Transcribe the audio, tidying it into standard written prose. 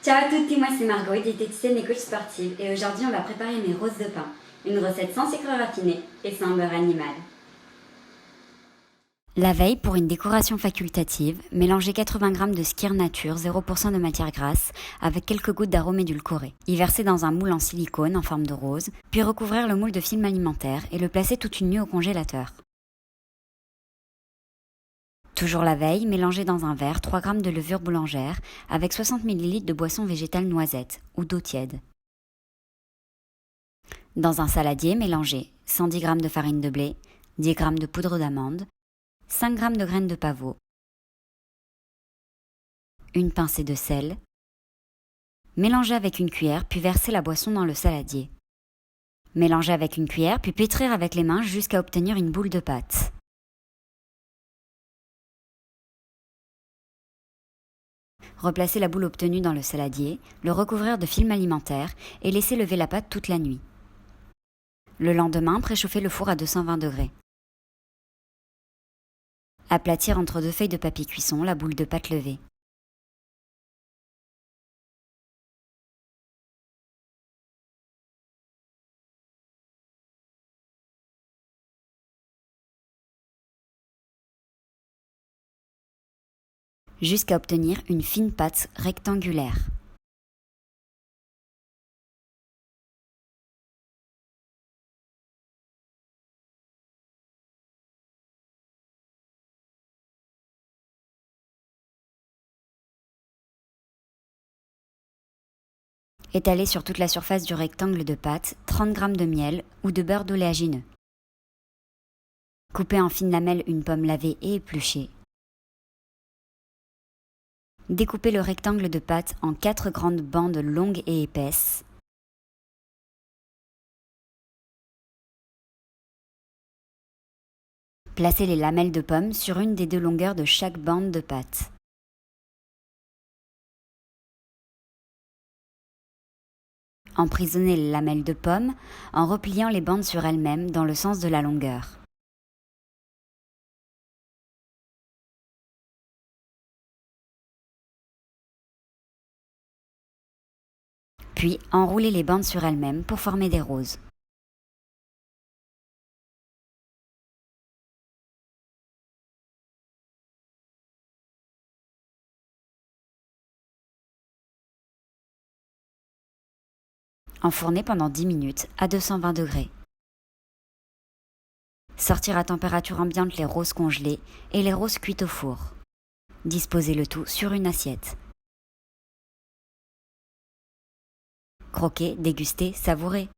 Ciao à tutti, moi c'est Margot, diététicienne et coach sportive, et aujourd'hui on va préparer mes roses de pain, une recette sans sucre raffiné et sans beurre animal. La veille, pour une décoration facultative, mélangez 80 g de skyr nature 0% de matière grasse avec quelques gouttes d'arôme édulcoré. Y verser dans un moule en silicone en forme de rose, puis recouvrir le moule de film alimentaire et le placer toute une nuit au congélateur. Toujours la veille, mélangez dans un verre 3 g de levure boulangère avec 60 ml de boisson végétale noisette ou d'eau tiède. Dans un saladier, mélangez 110 g de farine de blé, 10 g de poudre d'amande, 5 g de graines de pavot, une pincée de sel. Mélangez avec une cuillère puis versez la boisson dans le saladier. Mélangez avec une cuillère puis pétrir avec les mains jusqu'à obtenir une boule de pâte. Replacez la boule obtenue dans le saladier, le recouvrir de film alimentaire et laissez lever la pâte toute la nuit. Le lendemain, préchauffez le four à 220 degrés. Aplatir entre deux feuilles de papier cuisson la boule de pâte levée. Jusqu'à obtenir une fine pâte rectangulaire. Étalez sur toute la surface du rectangle de pâte 30 g de miel ou de beurre d'oléagineux. Coupez en fines lamelles une pomme lavée et épluchée. Découpez le rectangle de pâte en 4 grandes bandes longues et épaisses. Placez les lamelles de pomme sur une des deux longueurs de chaque bande de pâte. Emprisonnez les lamelles de pomme en repliant les bandes sur elles-mêmes dans le sens de la longueur. Puis enroulez les bandes sur elles-mêmes pour former des roses. Enfournez pendant 10 minutes à 220 degrés. Sortir à température ambiante les roses congelées et les roses cuites au four. Disposez le tout sur une assiette. Croquez, dégustez, savourez.